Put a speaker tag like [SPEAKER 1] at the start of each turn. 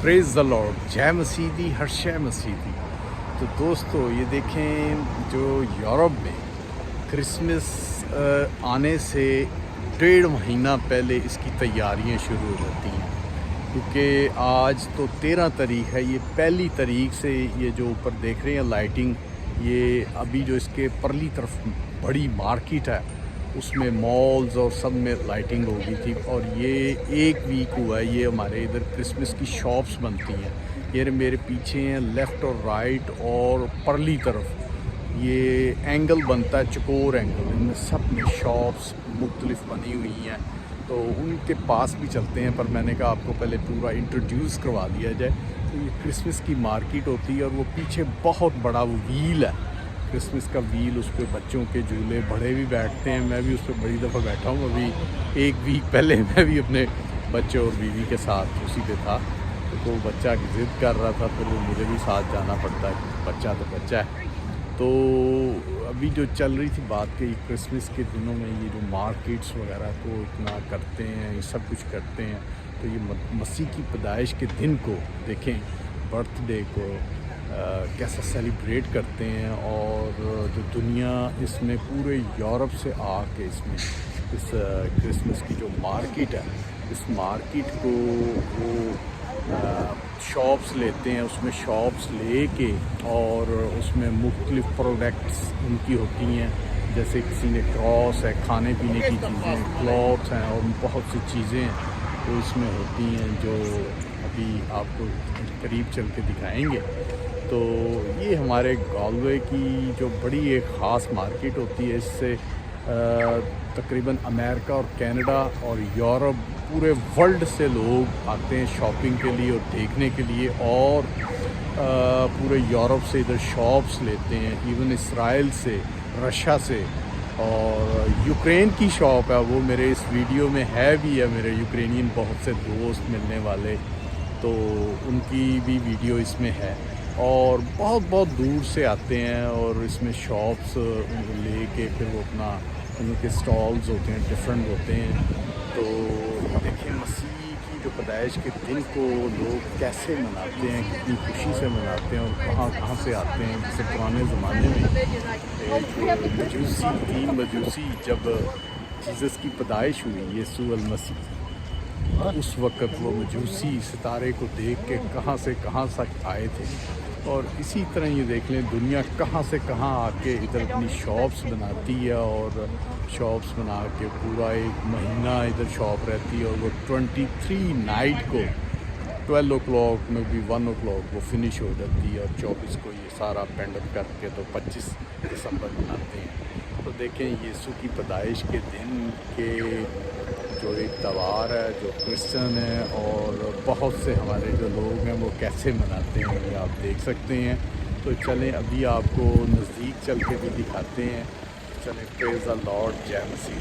[SPEAKER 1] پریز دا lord, جے مسیحی ہر شے مسیحی۔ تو دوستو یہ دیکھیں جو یورپ میں کرسمس آنے سے 1.5 مہینہ پہلے اس کی تیاریاں شروع ہو جاتی ہیں، کیونکہ آج تو 13 تاریخ ہے۔ یہ 1 تاریخ سے یہ جو اوپر دیکھ رہے ہیں لائٹنگ، یہ ابھی جو اس کے پرلی طرف بڑی مارکیٹ ہے اس میں مالز اور سب میں لائٹنگ ہو گئی تھی، اور یہ 1 ویک ہوا ہے۔ یہ ہمارے ادھر کرسمس کی شاپس بنتی ہیں، یہ میرے پیچھے ہیں لیفٹ اور رائٹ اور پرلی طرف یہ اینگل بنتا ہے، چکور اینگل، ان میں سب میں شاپس مختلف بنی ہوئی ہیں، تو ان کے پاس بھی چلتے ہیں۔ پر میں نے کہا آپ کو پہلے پورا انٹروڈیوس کروا دیا جائے۔ تو یہ کرسمس کی مارکیٹ ہوتی ہے، اور وہ پیچھے بہت بڑا وہ ویل ہے، کرسمس کا ویل، اس پہ بچوں کے جھولے، بڑے بھی بیٹھتے ہیں۔ میں بھی اس پہ بڑی دفعہ بیٹھا ہوں، ابھی 1 ویک پہلے میں بھی اپنے بچے اور بیوی کے ساتھ اسی پہ تھا، تو بچہ ضد کر رہا تھا، پھر وہ مجھے بھی ساتھ جانا پڑتا ہے، بچہ تو بچہ ہے۔ تو ابھی جو چل رہی تھی بات کہ کرسمس کے دنوں میں یہ جو مارکیٹس وغیرہ کو اتنا کرتے ہیں، یہ سب کچھ کرتے ہیں، تو یہ مسیح کی پیدائش کے دن کو دیکھیں، برتھ ڈے کو کیسا سیلیبریٹ کرتے ہیں، اور جو دنیا اس میں پورے یورپ سے آ کے اس میں اس کرسمس کی جو مارکیٹ ہے، اس مارکیٹ کو وہ شاپس لیتے ہیں، اس میں شاپس لے کے اور اس میں مختلف پروڈکٹس ان کی ہوتی ہیں، جیسے کسی نے کراس ہے، کھانے پینے کی چیزیں، کلاتھس ہیں، اور بہت سی چیزیں ہیں تو اس میں ہوتی ہیں، جو ابھی آپ کو قریب چل کے دکھائیں گے۔ تو یہ ہمارے گالوے کی جو بڑی ایک خاص مارکیٹ ہوتی ہے، اس سے تقریباً امریکہ اور کینیڈا اور یورپ، پورے ورلڈ سے لوگ آتے ہیں شاپنگ کے لیے اور دیکھنے کے لیے، اور پورے یورپ سے ادھر شاپس لیتے ہیں، ایون اسرائیل سے، رشیا سے، اور یوکرین کی شاپ ہے، وہ میرے اس ویڈیو میں ہے بھی ہے، میرے یوکرینین بہت سے دوست ملنے والے، تو ان کی بھی ویڈیو اس میں ہے، اور بہت بہت دور سے آتے ہیں، اور اس میں شاپس لے کے پھر وہ اپنا ان کے سٹالز ہوتے ہیں، ڈفرینٹ ہوتے ہیں۔ تو دیکھیں مسیح کی جو پیدائش کے دن کو لوگ کیسے مناتے ہیں، کتنی خوشی سے مناتے ہیں، اور کہاں کہاں سے آتے ہیں۔ جیسے پرانے زمانے میں ایک مجوسی مجوسی جب جیزس کی پیدائش ہوئی، یسوع المسیح، اس وقت وہ مجوسی ستارے کو دیکھ کے کہاں سے کہاں تک آئے تھے، اور اسی طرح یہ دیکھ لیں دنیا کہاں سے کہاں آ کے ادھر اپنی شاپس بناتی ہے، اور شاپس بنا کے پورا 1 مہینہ ادھر شاپ رہتی ہے، اور وہ 23 نائٹ کو 12 o'clock میں بھی 1 o'clock وہ فنش ہو جاتی ہے، اور 24 کو یہ سارا پینڈ اپ کر کے تو 25 دسمبر مناتے ہیں۔ تو دیکھیں یسوع کی پیدائش کے دن کے جو ایک تہوار ہے جو کرسچن ہے، اور بہت سے ہمارے جو لوگ ہیں وہ کیسے مناتے ہیں، یہ آپ دیکھ سکتے ہیں۔ تو چلیں ابھی آپ کو نزدیک چل کے بھی دکھاتے ہیں۔ چلیں پریز دا لارڈ، جے مسیح۔